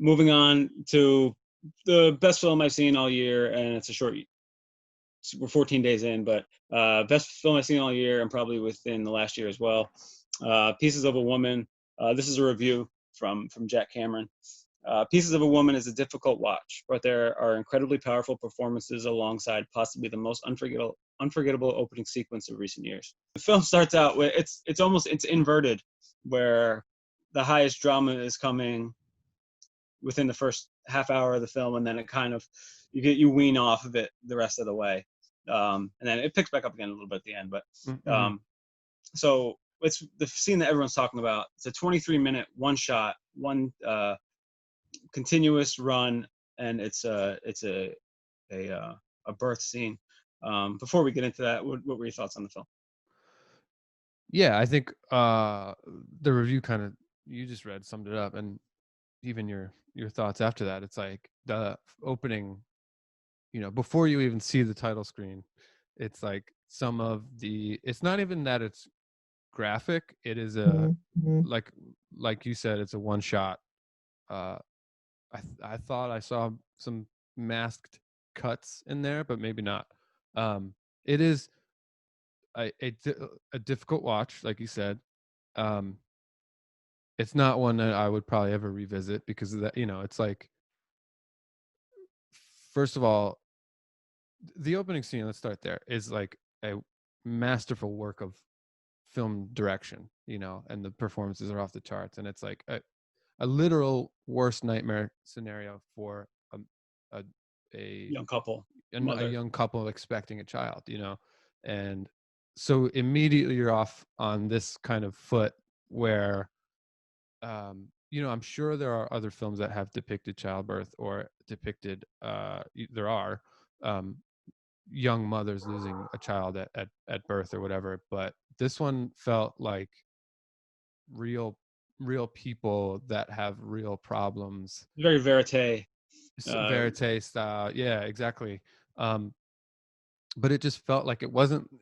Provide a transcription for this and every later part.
moving on to the best film I've seen all year, and it's a short. We're 14 days in, but best film I've seen all year, and probably within the last year as well. Pieces of a Woman. This is a review from Jack Cameron. Pieces of a Woman is a difficult watch, but there are incredibly powerful performances alongside possibly the most unforgettable opening sequence of recent years. The film starts out with it's inverted, where the highest drama is coming within the first half hour of the film, and then it kind of you wean off of it the rest of the way, and then it picks back up again a little bit at the end. But so it's the scene that everyone's talking about. It's a 23-minute one shot, one continuous run, and it's a birth scene. Before we get into that, what were your thoughts on the film? Yeah, I think the review kind of you just read summed it up, and even your thoughts after that. It's like the opening, before you even see the title screen, it's like some of it's not even that it's graphic. It is like you said, it's a one shot. I thought I saw some masked cuts in there, but maybe not. It is a difficult watch, like you said. It's not one that I would probably ever revisit because of that. It's like, first of all, the opening scene, let's start there, is like a masterful work of film direction, and the performances are off the charts. And it's like a literal worst nightmare scenario for a young couple, a young couple expecting a child, and so immediately you're off on this kind of foot where, I'm sure there are other films that have depicted childbirth or depicted, there are young mothers losing a child at birth or whatever, but this one felt like real people that have real problems. Very verite. Verite style. Yeah, exactly. But it just felt like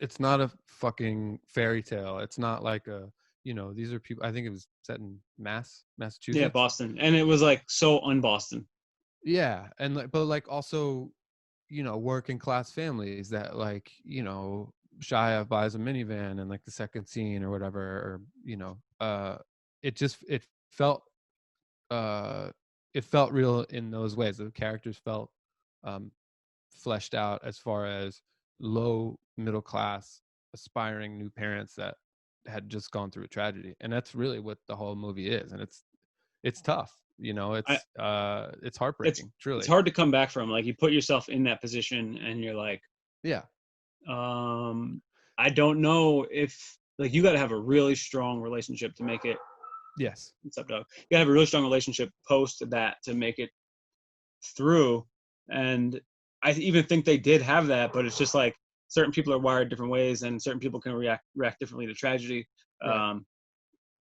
it's not a fucking fairy tale. It's not like these are people. I think it was set in Massachusetts. Yeah, Boston. And it was like so un-Boston. Yeah. And but also, working class families that Shia buys a minivan in like the second scene or whatever, or it felt real in those ways. The characters felt fleshed out as far as low middle class aspiring new parents that had just gone through a tragedy, and that's really what the whole movie is. And it's tough, it's heartbreaking. Truly, it's hard to come back from. Like, you put yourself in that position and you're like, yeah, I don't know if, like, you got to have a really strong relationship to make it. Yes. What's up, dog? You gotta have a really strong relationship post that to make it through. And I even think they did have that, but it's just like certain people are wired different ways, and certain people can react differently to tragedy. Right.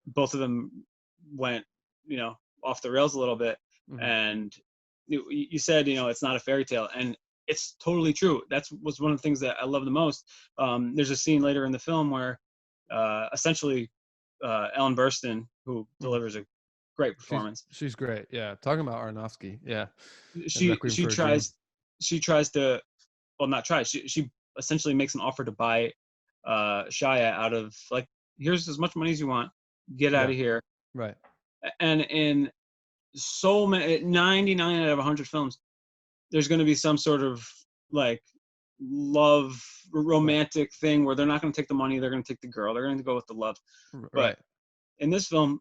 Both of them went, off the rails a little bit. Mm-hmm. And you said, it's not a fairy tale, and it's totally true. That was one of the things that I love the most. There's a scene later in the film where essentially Ellen Burstyn, who delivers a great performance. She's great. Yeah. Talking about Aronofsky. Yeah. She tries to, well, not try. She essentially makes an offer to buy Shia out of, like, here's as much money as you want, get out of here. Right. And in so many, 99 out of 100 films, there's going to be some sort of like love romantic thing where they're not going to take the money, they're going to take the girl, they're going to go with the love. Right. But in this film,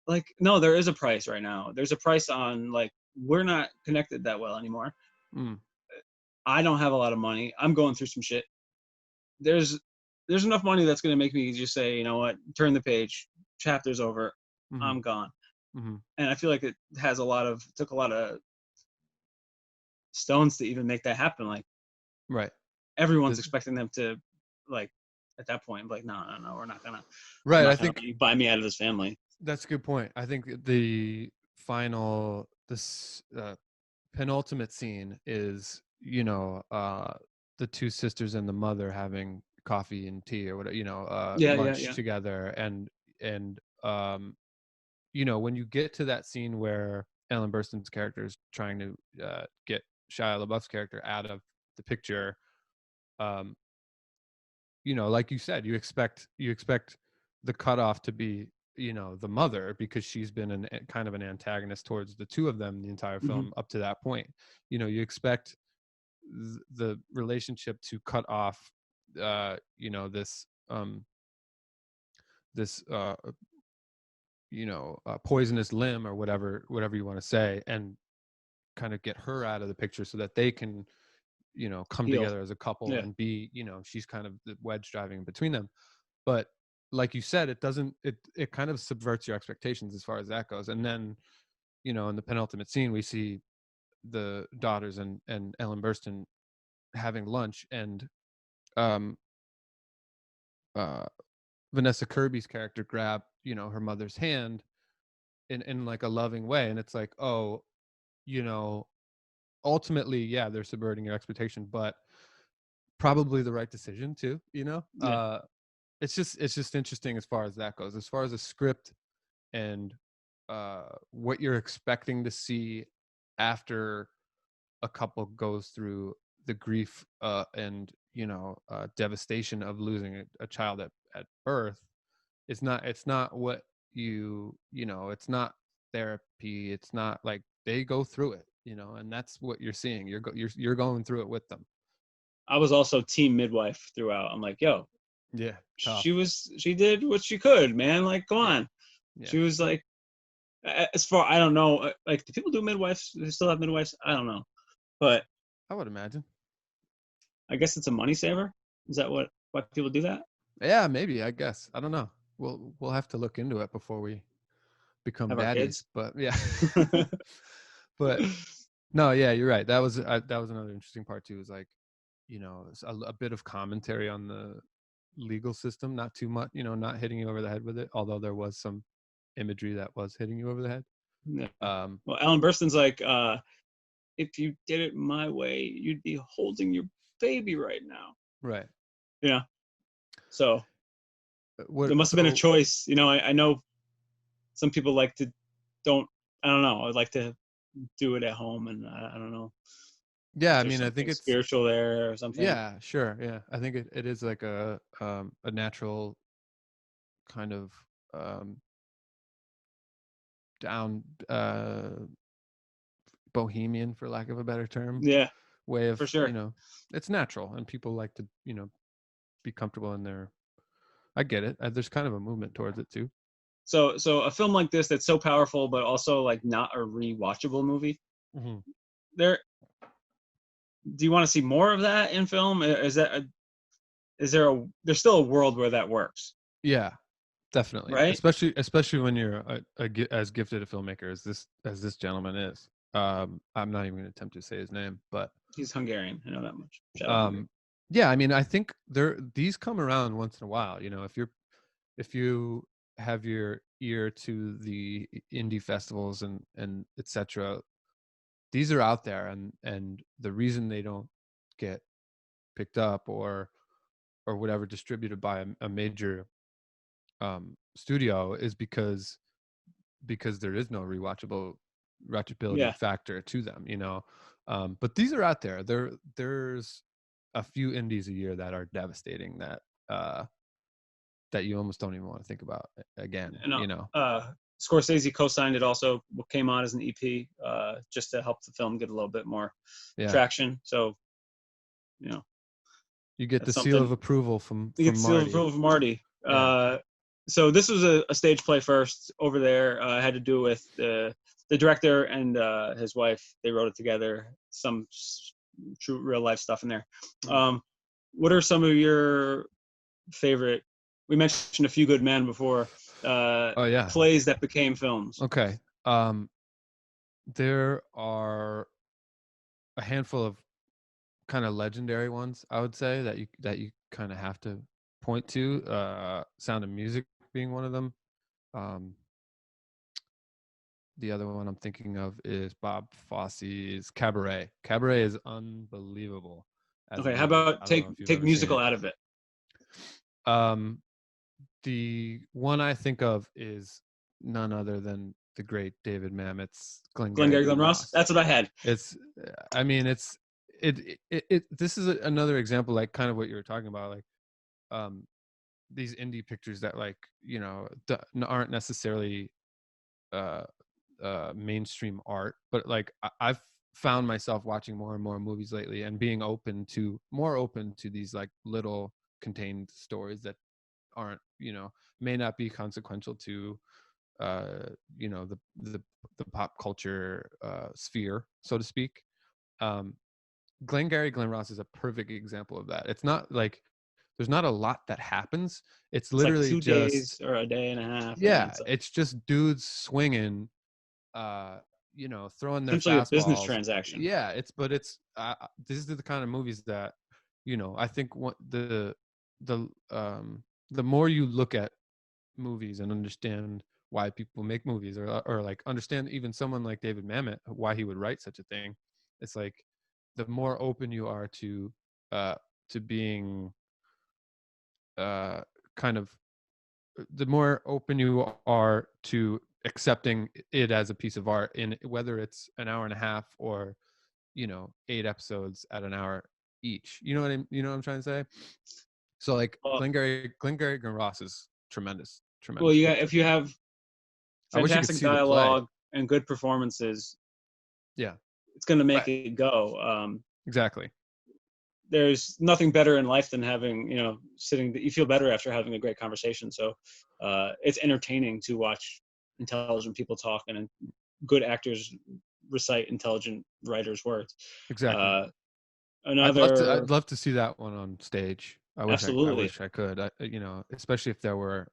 like, no, there is a price right now. There's a price on, like, we're not connected that well anymore. I don't have a lot of money. I'm going through some shit. There's enough money that's going to make me just say, you know what, turn the page, chapter's over, I'm gone. And I feel like it took a lot of stones to even make that happen. Like, right, everyone's expecting them to, like, at that point, like, no, we're not gonna. Right, I think you buy me out of this family. That's a good point. I think the penultimate scene is, the two sisters and the mother having coffee and tea or whatever, lunch together. And when you get to that scene where Ellen Burstyn's character is trying to get Shia LaBeouf's character out of the picture. Um, like you said, you expect the cutoff to be, the mother, because she's been kind of an antagonist towards the two of them the entire Hmm. film up to that point. You expect the relationship to cut off, this this poisonous limb, or whatever you want to say, and kind of get her out of the picture so that they can come Heal. together as a couple Yeah. and be, she's kind of the wedge driving between them. But like you said, it kind of subverts your expectations as far as that goes. And then, in the penultimate scene, we see the daughters and Ellen Burstyn having lunch, and um uh Vanessa Kirby's character grab, her mother's hand in like a loving way. And it's like, oh, you know ultimately, yeah, they're subverting your expectation, but probably the right decision too. Yeah. It's just interesting as far as that goes, as far as a script and what you're expecting to see after a couple goes through the grief and devastation of losing a child at birth. It's not what it's not therapy. It's not like they go through it, and that's what you're seeing. You're going through it with them. I was also team midwife throughout. I'm like, yo, Yeah, tough. she did what she could, man. Like, go Yeah, on. yeah. She was like, as far I don't know, like, do people do midwives? Do they still have midwives? I don't know, but I would imagine. I guess it's a money saver. Is that why people do that? Yeah, maybe. I guess. I don't know. We'll have to look into it before we become Have our daddies. kids? But yeah, but no, yeah, you're right. That was another interesting part too. Is like, a bit of commentary on the legal system. Not too much, not hitting you over the head with it. Although there was some imagery that was hitting you over the head. Yeah. Um, Well, Alan Burstyn's like, if you did it my way, you'd be holding your baby right now. right. Yeah. So there What? must have been a So choice. I know some people like to don't. I don't know. I like to do it at home, and I don't know yeah, if I there's mean, I think something it's spiritual there or something. yeah, sure, yeah. I think it is like a natural kind of um down bohemian, for lack of a better term, Yeah, way of for sure. it's natural, and people like to be comfortable in their. I get it. There's kind of a movement towards it too. So a film like this that's so powerful, but also like not a rewatchable movie. Hmm. There, do you want to see more of that in film? There's still a world where that works, Yeah, definitely, right? especially when you're as gifted a filmmaker as this gentleman is. I'm not even going to attempt to say his name, but He's Hungarian. I know that much. Shout out Hungary. um yeah, I mean, I think these come around once in a while. If you have your ear to the indie festivals and etc., these are out there, and the reason they don't get picked up or whatever distributed by a major studio is because there is no rewatchability Yeah. factor to them. But these are out there. There's a few indies a year that are devastating, that you almost don't even want to think about again. And Scorsese co-signed it also. What came out as an EP, just to help the film get a little bit more Yeah, traction. So, you know, you get the that's seal of something. approval You get from to see Marty. approval from Marty. Yeah. So this was a stage play first over there. Had to do with the director and his wife. They wrote it together. Some true real life stuff in there. Mm. What are some of your favorite? We mentioned A Few Good Men before. Oh yeah. Plays that became films. Okay. There are a handful of kind of legendary ones, I would say, that you kind of have to point to. Sound of Music being one of them. Um, the other one I'm thinking of is Bob Fosse's Cabaret. Cabaret is unbelievable as a Okay, how movie. about I don't know take if you've take ever seen musical it. out of it? Um, the one I think of is none other than the great David Mamet's Glengarry Glengarry Glen Glen Ross. Ross. That's what I had. It's, I mean, it this is another example, like kind of what you were talking about, like um these indie pictures that, like, aren't necessarily uh mainstream art, but like I've found myself watching more and more movies lately and being more open to these like little contained stories that aren't, may not be consequential to the pop culture sphere, so to speak. um Glengarry Glen Ross is a perfect example of that. It's not like there's not a lot that happens. It's It's like literally 2 days just, or a day and a half, and yeah, it's like it's just dudes swinging, uh throwing their essentially a business fastballs. transaction. Yeah, these are the kind of movies that, I think what the the more you look at movies and understand why people make movies, or like understand even someone like David Mamet, why he would write such a thing, it's like the more open you are uh to being uh kind of the more open you are to accepting it as a piece of art, in whether it's an hour and a half or 8 episodes at an hour each. You know what I'm trying to say? So like Well, Glengarry Glen Ross is tremendous, well, tremendous you got, if picture. you have I wish you could fantastic see the play. dialogue and good performances, Yeah, it's going to make right, it go. exactly. There's nothing better in life than having, sitting. You feel better after having a great conversation. So it's entertaining to watch intelligent people talk and good actors recite intelligent writers' words. Exactly. Uh, Another, I'd love to see that one on stage. I absolutely. wish I could. Especially if there were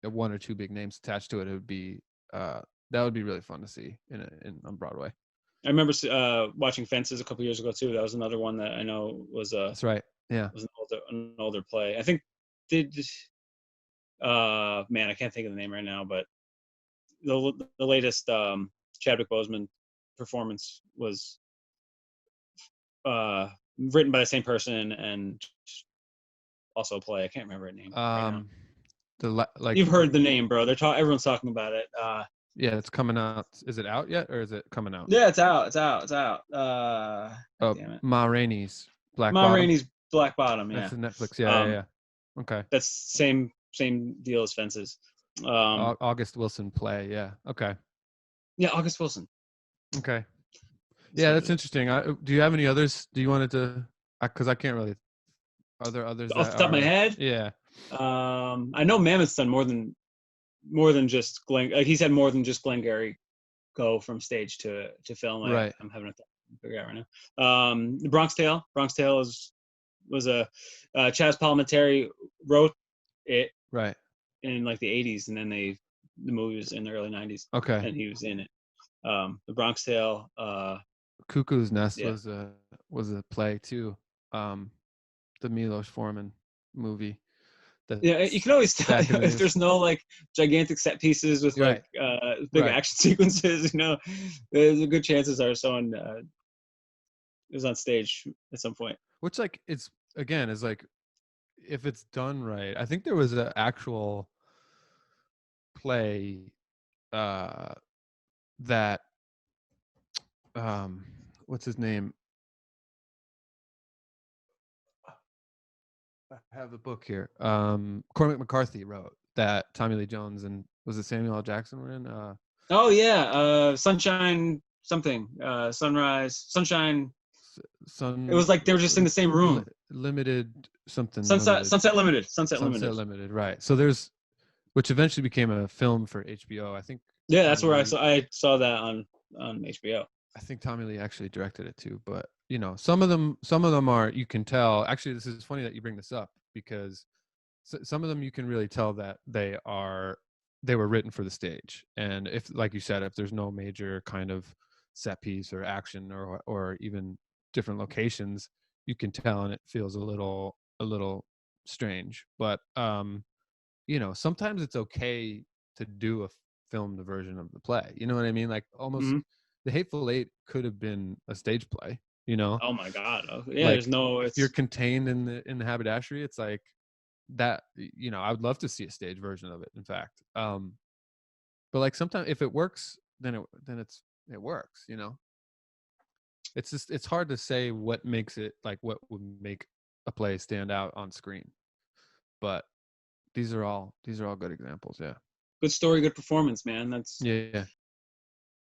one or two big names attached to it, it would be uh that would be really fun to see in on Broadway. I remember watching Fences a couple years ago too. That was another one that I know That's right. Yeah. was an older play. I think did man, I can't think of the name right now, but the latest Chadwick Boseman performance was uh, written by the same person and also a play. I can't remember her name right now. Um, like, You've heard the name, bro. Everyone's talking about it. yeah, it's coming out. Is it out yet, or is it coming out? Yeah, it's out. It's out. It's out. Oh, Damn it. Ma Rainey's Black Ma Bottom. Rainey's Black Bottom. That's Yeah. the Netflix. Yeah, yeah, Um, yeah. Okay. that's same deal as Fences. August Wilson play. Yeah. Okay. Yeah, August Wilson. Okay. That's Yeah, what it that's is. interesting. Do you have any others? Do you wanted to? Because I can't really. Are there others Off that the top of my are? head, Yeah. I know Mammoth's done more than just Glenn. Like he's had more than just Glengarry go from stage to film. Right. I'm having a figure out right now. The Bronx Tale. Bronx Tale was a Chaz Palminteri wrote it Right. in like the 80s, and then the movie was in the early 90s, Okay. and he was in it. The Bronx Tale. Cuckoo's Nest Yeah. was a play too. Um, the Milos Forman movie. Yeah, you That's can always tell back in the if news. there's no like gigantic set pieces with like Right. big Right. action sequences. There's a good chances are someone is on stage at some point. Which, like, it's again is like, if it's done right. I think there was an actual play uh that um what's his name? I have the book here. Cormac McCarthy wrote that Tommy Lee Jones and was it Samuel L. Jackson were in? Oh yeah, Sunshine something, Sunrise, Sunshine. It Sun was like they were just in the same room. Limited something limited. Sunset Sunset Limited. Limited, right. So there's, which eventually became a film for HBO. I think Yeah, that's Tommy where Lee I saw that on HBO. I think Tommy Lee actually directed it too, but some of them are, you can tell. Actually, this is funny that you bring this up, because some of them you can really tell that they were written for the stage. And if, like you said, if there's no major kind of set piece or action or even different locations, you can tell, and it feels a little strange. But sometimes it's okay to do a filmed version of the play. You know what I mean? Like, almost Hmm. The Hateful Eight could have been a stage play. You know, Oh my God. Oh, yeah, there's like, no. if you're It's contained in the haberdashery, it's like that. I would love to see a stage version of it. In fact, But like sometimes if it works, then it works, It's just it's hard to say what makes it like what would make a play stand out on screen. But these are all good examples, yeah. Good story, good performance, man. That's Yeah.